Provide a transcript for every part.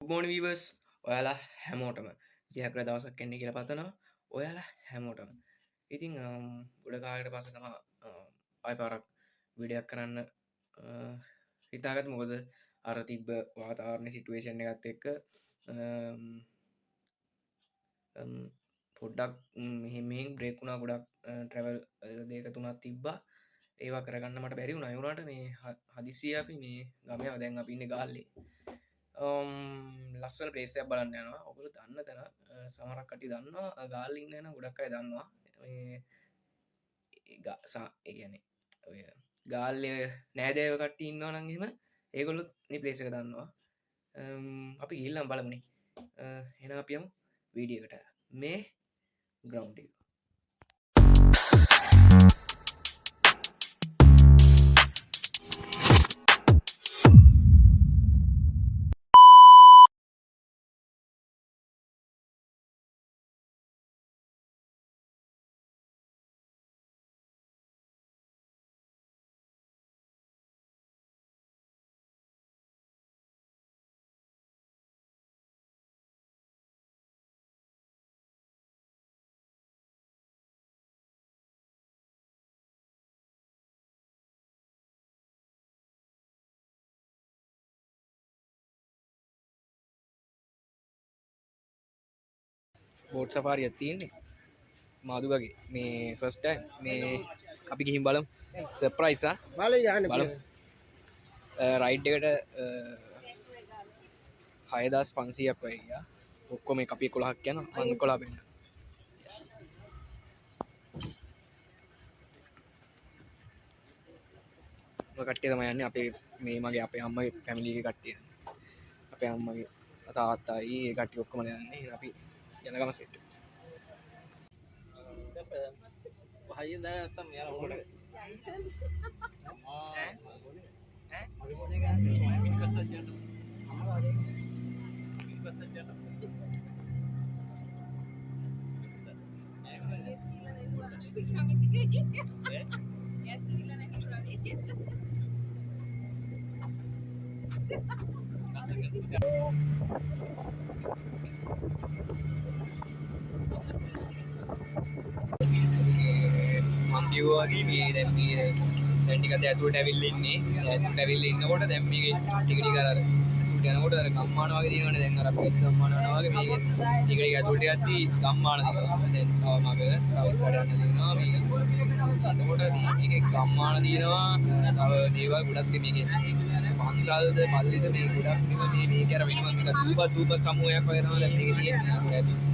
Good වීවර්ස් ඔයාලා හැමෝටම ජයග්‍ර දවසක් එන්න කියලා පතනවා ඔයාලා හැමෝටම ඉතිං ගොඩ කාලට පස තම අය පාරක් විඩයක් කරන්න හිතාගත් මොකද අර තිබ්බ වාතාරණ සිටුවේෂණ එකත් එක්ක පොඩ්ඩක් මෙහෙම බ්‍රේකුණා ගොඩක් ට්‍රවල් දෙක තුනත් තිබ්බා ඒවා කරගන්න මට බැරිවුණ අයුණට මේ හදිසිය අපි මේ ගමය දැන් අපින්න ගාල්ලේ ලස්සන ප්‍රේසයක් බලන්න යනවා ඔකුළු දන්න තැන සමරක් කටි දන්නවා ගාල් ඉන්න එන ගොඩක් අය දන්නවා ඒගැනේ ඔය ගාල්ලය නෑදෑව කට්ටි ඉන්නවා නංගෙම ඒගොල්ලුත් නි ප්‍රේසක දන්නවා අපි ඉල්ලම් බලමුණේ එන අපියමු වීඩියකට මේ ග්‍රවන්් බෝට් සපාරියක් තියෙන්නේ මාදුගගේ මේ ෆස්ට මේ අපි ගිහිම් බලම් සප්‍රයිසා බල රයිඩ්ඩකට 6500ක් වයියා ඔක්කොම මේ අපි 11ක් යන මං 11 වෙන්න කට්ටිය තමයි යන්නේ අපේ මේ මගේ අපේ අම්මගේ ෆැමිලි එකේ කට්ටිය අපේ අම්මගේ තාත්තයි ඒ කට්ටිය ඔක්කොම යන්නේ අපි යන ගම සෙට් පහයින් දාගෙන නැත්තම් යන මොකටද මංකිව්වාගේ මේ දැන් මේ දැන් ටිකක් ඇතුළට ඇවිල්ලා ඉන්නේ ඇතුළට ඇවිල්ලා ඉන්නකොට දැන් මේකේ ටික ටික අර යනකොට අර ගම්මාන වගේ තියෙනවනේ දැන් අර අපේ ගම්මාන යනවා වගේ මේකේ ටික ටික ඇතුළට යද්දී ගම්මාන තියෙනවා දැන් තව මග තව ඉස්සරහට යන්න තියෙනවා මේක එතකොට මේකේ ගම්මාන තියෙනවා තව දේවල් ගොඩක් මේකේ පන්සල්ද පල්ලිද මේ ගොඩක් මේක අර වෙනම මේක දූප සමූහයක් වගේ තමයි දැන් මේකේ තියෙන්නේ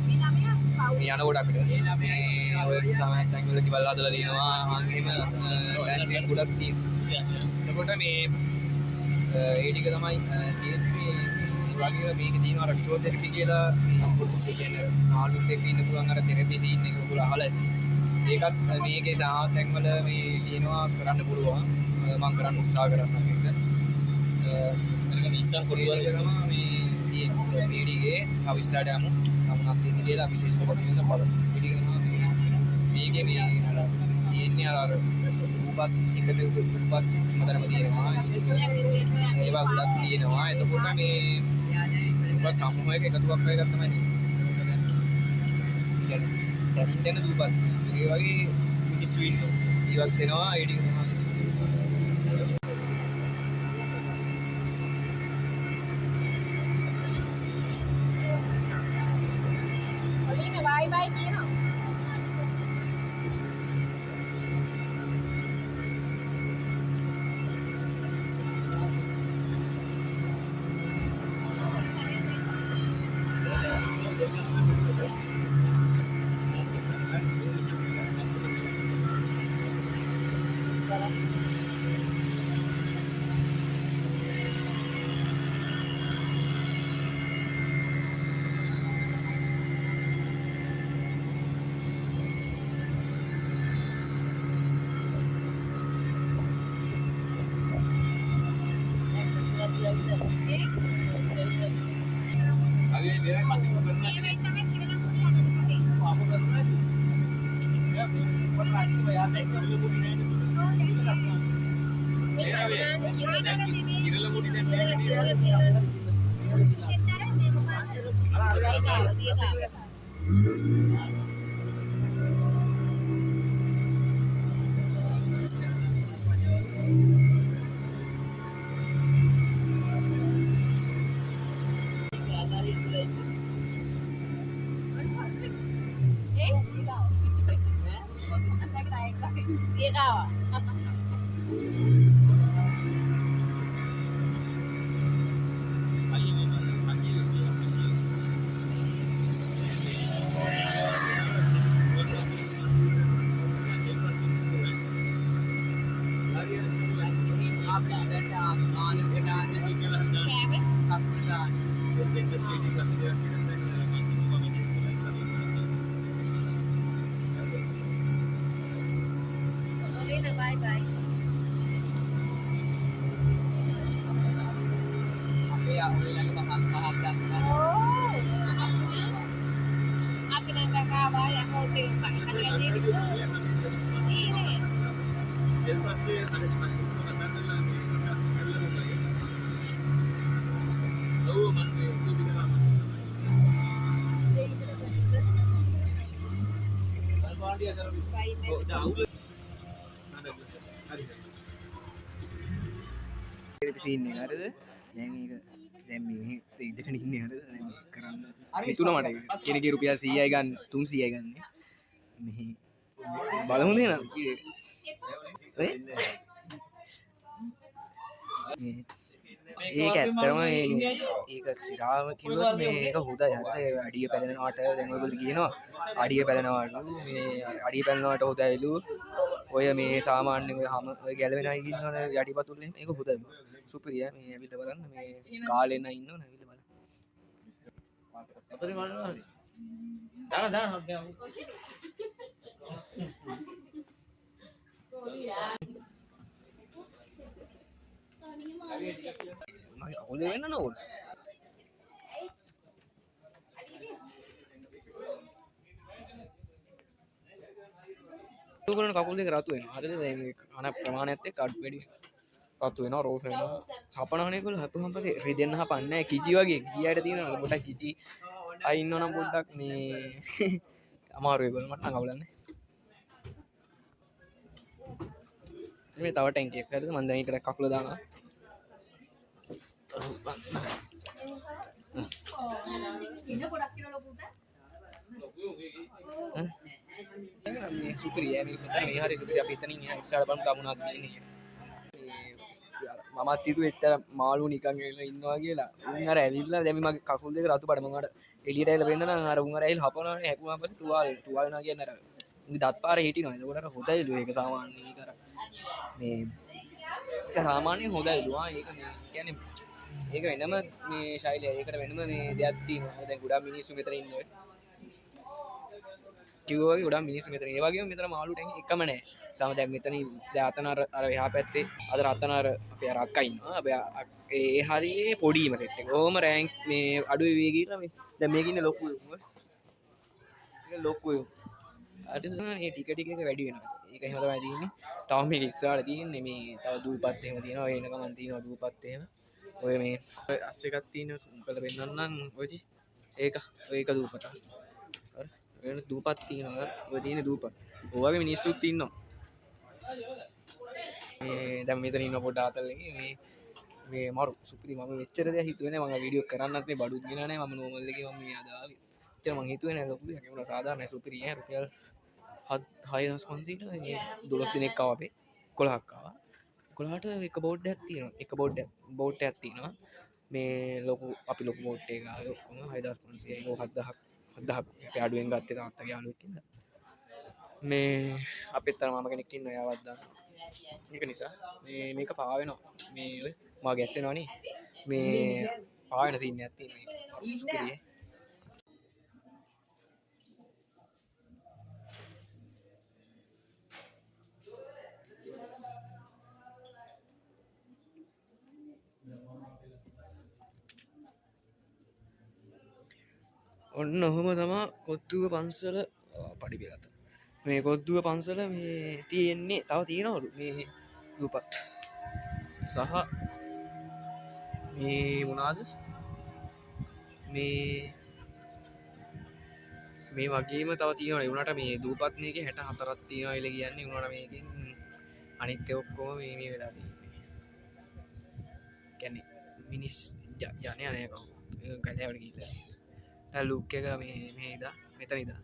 මේ යනකොට අපිට මේ ඔය සමහර තැන්වල කිවල් හදලා තියෙනවා අන්තිම ලෑන්ඩ් ගොඩක් තියෙනවා එතකොට මේ ඒ ටික තමයි තියෙන්නේ වගේ මේක තියෙනවා අර ෆිසියෝതെරපි කියලා මේ කියන්නේ ආලුත් එක්ක ඉන්න පුළුවන් අර තෙරපි සීන් එක ඔයගොල්ලෝ අහලා ඇති ඒකත් මේකේ සමහර තැන්වල මේ කියනවා කරන්න පුළුවන් මම කරන්න උත්සාහ කරනවා මේක ඒක ඉස්සන් පොඩිවල් කරනවා මේ තියෙන්නේ මේඩිගේ අවිස්සාට යමු නමුත් ඉතිරියලා විශේෂ කොටස බලමු පිළිගන්නවා මේකේ මේ තියෙන්නේ අර රූපත් එකට රූපත් මතරම තියෙනවා ඒවා ගොඩක් තියෙනවා එතකොට මේ රූපත් සමූහයක එකතුවක් වගේ තමයි කියන්නේ දැන් රූපත් ඒ වගේ මිනිස්සු ඉන්නවා ඉවත් වෙනවා ඒ ටික තමයි bye bye Kira. Dia tahu. Boleh nak bye bye. Oh. Apa nak kakak bayar hotel pak ada ni. Ini. Scene එක හරිද දැන් මේක දැන් මේ ඉදගෙන ඉන්නේ හරිද දැන් කරන්න හිතුණා මට කෙනෙක්ගේ රුපියල් 100යි ගන්න 300යි ගන්න මෙහි බලමු නේද ඒක ඇත්තටම ඒක සිරාව කිව්වොත් මේක හොදයි හරිද අඩිය පැලෙනවාට දැන් ඔයගොල්ලෝ කියනවා අඩිය පැලෙනවාට මේ අඩිය පැලෙනවාට හොදයිලු ඔය මේ සාමාන්‍ය ඔය හැම ඔය ගැලවෙන අය ඉන්නවනේ යටිපතුල් එහෙම ඒක හොදයි සුපිරිය මේ ඇවිල්ලා බලන්න මේ කාලේ නයි ඉන්නවනේ ඇවිල්ලා බලන්න අපේ මනෝ හරි දාන මගේ අකුල් දෙක වෙන්න ඕන උගලන කකුල් දෙක රතු වෙනවා හරිද දැන් අන ප්‍රමාණයත් එක්ක අඩු වැඩි රතු වෙනවා රෝස වෙනවා හපනවනේ ඒගොල්ලෝ හපුවාම පස්සේ රිදෙන්න හපන්නේ නැහැ කිචි වගේ කියාට තියෙනවා පොඩක් කිචි අය ඉන්නවනම් පොඩ්ඩක් මේ අමාරු ඒගොල්ලෝ මට නම් අවුලන්නේ මේ තව ටැංකිය එක හරිද මම දැන් ඒකට කකුල දානවා Ini kodak kilo lo putar. මේ සුපිරිය මේ මෙතන මේ හරිය සුපිරිය අපි එතනින් එහා ඉස්සරහට බලමු කමුණක් තියෙන්නේ මමත් හිතුවේ එච්චර මාළු නිකන් එලා ඉන්නවා කියලා උන් අර ඇවිල්ලා දැන් මගේ කකුල් දෙක රතු පාට මම අර එළියට ඇවිල්ලා වෙන්න නම් අර උන් අර ඇවිල්ලා හපනවානේ හැපුවාම පස්සේ තුවාල වෙනවා කියන්නේ අර උන්ගේ දත් පාරේ හිටිනවා ඒකට අර හොදයිලු ඒක සාමාන්‍ය ඒක අර මේ ඒක සාමාන්‍යයෙන් හොදයිලු ඒක මේ කියන්නේ ඒක වෙනම මේ ශෛලිය ඒකට වෙනම මේ දෙයක් තියෙනවා දැන් ගොඩාක් මිනිස්සු මෙතන ඉන්නේ කිව්වා වගේ ගොඩාක් මිනිස්සු මෙතන ඒ වගේම මෙතන මාළු ටැංකි එකම නැහැ සම දැන් මෙතන දැන් අතන අර එහා පැත්තේ අද අතන අර අපේ අර අක්කා ඉන්නවා අපේ ඒ හරියේ පොඩිම සෙට් එක ඕම රෑන්ක් මේ අඩු වෙවි ගිහලා මේ දැන් මේක ඉන්නේ ලොකු ඒක ලොකු අර මේ ටික ටික එක වැඩි වෙනවා ඒක එහෙම තමයි තියෙන්නේ තව මේක ඉස්සරහට තියෙන්නේ මේ තව දූපත් එහෙම තියෙනවා ඒ නකමන් තියෙනවා දූපත් එහෙම ඔය මේ අස් එකක් තියෙන උඹලා පෙන්නන්නම් ඔයටි ඒක දූපත හරි වෙන දූපත් තියෙනවා ඔය තියෙන දූපත් ඔය වගේ මිනිස්සුත් ඉන්නවා මේ දැන් මෙතන ඉන්න පොඩ ආතල්ලේ මේ මරු සුපිරි මම මෙච්චර දෙයක් හිතුවේ නෑ මම වීඩියෝ කරන්නත් නේ බඩුත් ගෙනා නෑ මම නෝමල් එකේ මම මේ අද ආවේ එච්චර මම හිතුවේ නෑ ලොකු දෙයක් ඒක උනා සාමාන්‍ය සුපිරි ඈ රුපියල් 6500ට මේ 12 දිනක් ආවා අපේ 11ක් ආවා 11ට එක බෝඩ් එකක් තියෙනවා එක බෝඩ් එකක් තියෙනවා මේ ලොකු අපි ලොකු බෝඩ් එක ආවේ ඔක්කොම 6500යි ඒක 7000ක් අඩුවෙන් ගත්තේ තාත්තගේ යාළුවෙක් ඉඳලා මේ අපිත් අර මාම කෙනෙක් ඉන්නවා එයාවත් දාන්න ඒක නිසා මේක පා වෙනවා මේ ඔය මා ගැස් වෙනවනේ මේ පා වෙන සීන් එකක් තියෙනවා ඔන්න ඔහොම තමා කොත්තුව පන්සල පඩි පෙළත මේ කොත්තුව පන්සල මේ තියෙන්නේ තව තියෙනවලු මේ දූපත් සහ මේ මොනාද මේ මේ වගේම තව තියෙනවා ඒ වුණාට මේ දූපත් මේකේ 64ක් තියෙනවා කියලා කියන්නේ උනාට මේකෙන් අනිත් ඒවා ඔක්කොම මේ වෙලා තියෙන්නේ. කියන්නේ මිනිස් ජනයා නෑ කවුරුත් ගලෑවට ගිහිල්ලා. දැන් ලුක් එක මේ ඉදා මෙතන ඉදා.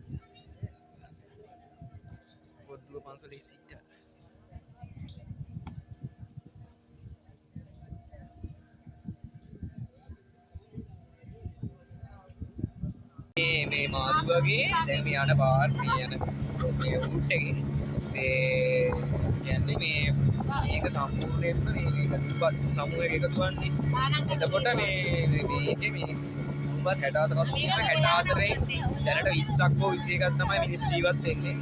පොද්දුව පන්සලේ සිට මේ මාදු වගේ දැන් මේ යන පාර මේ යන මේ රූට් එකේ මේ කියන්නේ මේක සම්පූර්ණයෙන්ම මේක දුප්පත් සමූහයක එකතු වන්නේ. එතකොට මේකේ මේ දුප්පත් 64ක් තියෙනවා. 64 දැනට 20ක් හෝ 21ක් තමයි මිනිස්සු ජීවත් වෙන්නේ.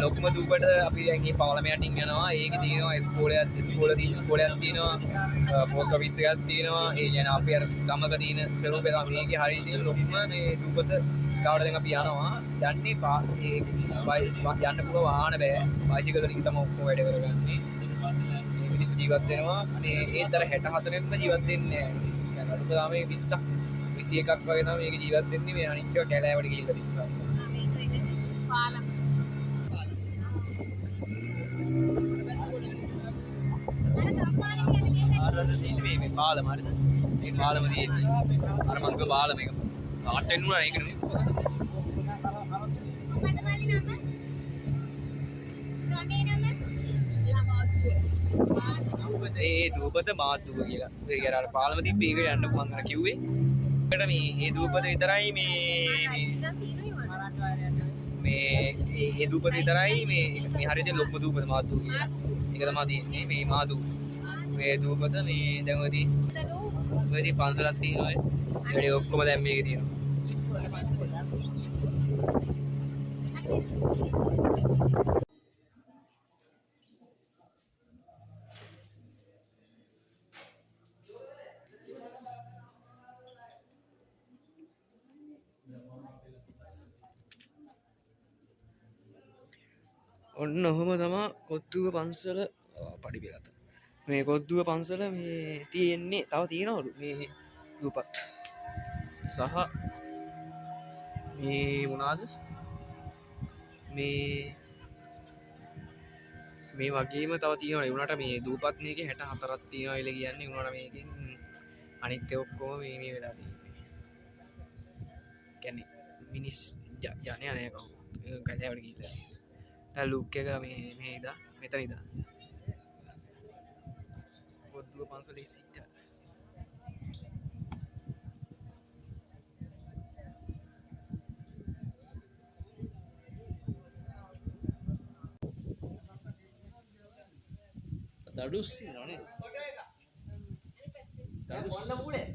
ලොකුම දුප්පට අපි දැන් මේ පාර්ලිමේන්තින් යනවා. ඒකේ තියෙනවා ස්කෝලයක් තියෙනවා. පෝස්ට් ඔෆිස් එකක් තියෙනවා. ඒ කියන්නේ අපි අර ගමක තියෙන ස්වරූපේ තමයි මේකේ හරිය තියෙන ලොකුම මේ දුප්පත ගාවට දැන් අපි යනවා. යන්නේ යන්න පුළුවන් වාහන බෑ. බයිසිකල් වලින් තමයි ඔක්කොම වැඩ කරගන්නේ. මේ මිනිස්සු ජීවත් වෙනවා. මේ ඒතර 64න්ම ජීවත් වෙන්නේ නැහැ. දැන් අද තමයි 20ක් 21ක් වගේ තමයි මේක ජීවත් වෙන්නේ. මේ අනිත් ඒවා කැලෑවට ගිහිල්ලා තියෙනවා. පාලම් මේ පාලම හරිද? මේ පාලම තියෙන්නේ. අර මං කිව්ව පාලම එක. ආට් එන්නුනා ඒක නෙමෙයි. මොකද මල්ලි නම? ගමේ නම? ඒ දූපත මාතුව කියලා. ඒක අර පාලම තිබ්බේ ඒක යන්න මං අර කිව්වේ. ඒකට මේ දූපත විතරයි මේ දූපත විතරයි මේ හරියට ලොක්ම දූපත මාතුව කියලා. ඒක තමයි තියෙන්නේ මේ මාතුව. මේ දූපත මේ දැන් ඔයදී පන්සලක් තියෙනවා. ඒ ඔක්කොම දැන් මේකේ තියෙනවා. ඔන්න ඔහොම තමා කොත්තුව පන්සල පඩි පෙළත. මේ කොත්තුව පන්සල මේ තියෙන්නේ තව තියෙනවලු මේ දූපත් සහ මේ මොනාද මේ වගේම තව තියෙනවා. ඒ වුණාට මේ දූපත් මේකේ 64ක් තියෙනවා කියලා කියන්නේ උනාට මේකෙන් අනිත් ඒවා ඔක්කොම මේ වෙලා තියෙන්නේ. කියන්නේ මිනිස් ජනයා නෑ කවුරුත් ගලෑවට ගිහිල්ලා. දැන් ලුක් එක මේ ඉදා මෙතන ඉදා. පොද්දුව පන්සලේ සිට දඩුස් නනේ. දඩුස් මුලේ.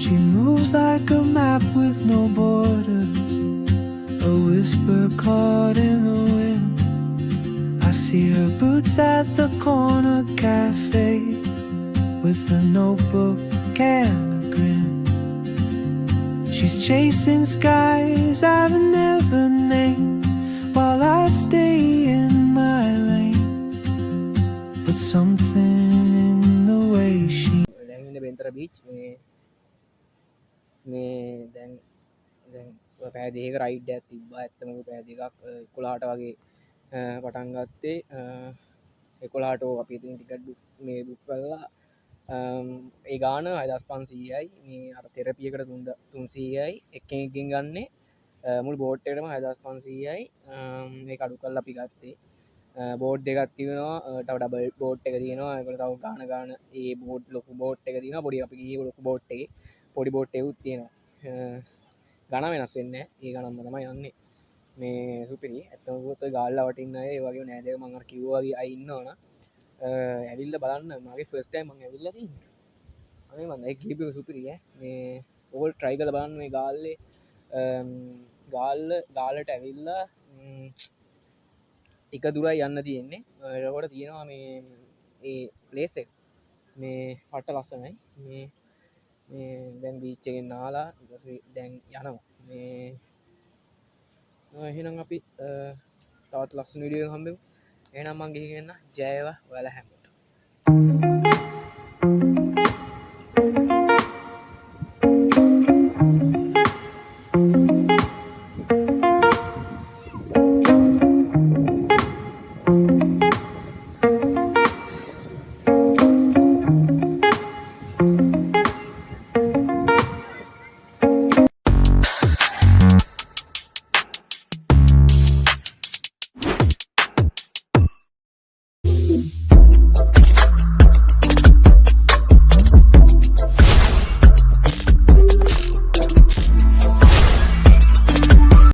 She moves like a map with no borders, a whisper caught in the wind. I see her boots at the corner cafe with a notebook and a grin. She's chasing skies I've never named while I stay in my lane. But something in the way she දැන් ඉන්නේ Bentara beach මේ දැන් පැය දෙකක ride එකක් තිබ්බා. ඇත්තම පැය දෙකක් 11ට වගේ පටන් ගත්තේ. 11ට අපි ඉතින් ටිකට් මේ බුක් කරලා ඒ ගාන 6500යි. මේ අර තෙරපි එකට 300යි. එකකින් ගන්නේ මුළු බෝට් එකටම 6500යි. මේක අඩු කරලා අපි ගත්තේ. බෝට් දෙකක් තියෙනවා. තව ඩබල් බෝට් එක තියෙනවා. ඒකට තව ගාන ඒ බෝට් ලොකු බෝට් එක තියෙනවා. පොඩි අපි ගියේ ලොකු බෝට් එකේ. පොඩි බෝට් එකකුත් තියෙනවා. ගණන් වෙනස් වෙන්නේ නැහැ. ඒ ගණන්ම තමයි යන්නේ. මේ සුපිරි. ඇත්තම කිව්වොත් ඔය ගාල්ලා වටින්න අය ඒ වගේම නෑදෑයෝ මම අර කිව්වා වගේ අය ඉන්නවනම් ඇවිල්ලා බලන්න. මගේ ෆස්ට් ටයිම් මම ඇවිල්ලා තියෙන්නේ. අනේ මම ඒක කීප එක සුපිරි ඈ. මේ ඕගොල්ලෝ try කරලා බලන්න මේ ගාල්ලේ ගාල්ලට ඇවිල්ලා ටික දුරයි යන්න තියෙන්නේ. එතකොට තියෙනවා මේ ඒ ප්ලේස් එක මේ පට්ට ලස්සනයි. මේ දැන් බීච් එකෙන් නාලා ඊට පස්සේ දැන් යනවා මේ එහෙනම් අපි තවත් ලස්සන වීඩියෝ එකක් හම්බෙමු. එහෙනම් මං ගිහින් එන්න. ජය වේවා ඔයාලා හැමෝටම.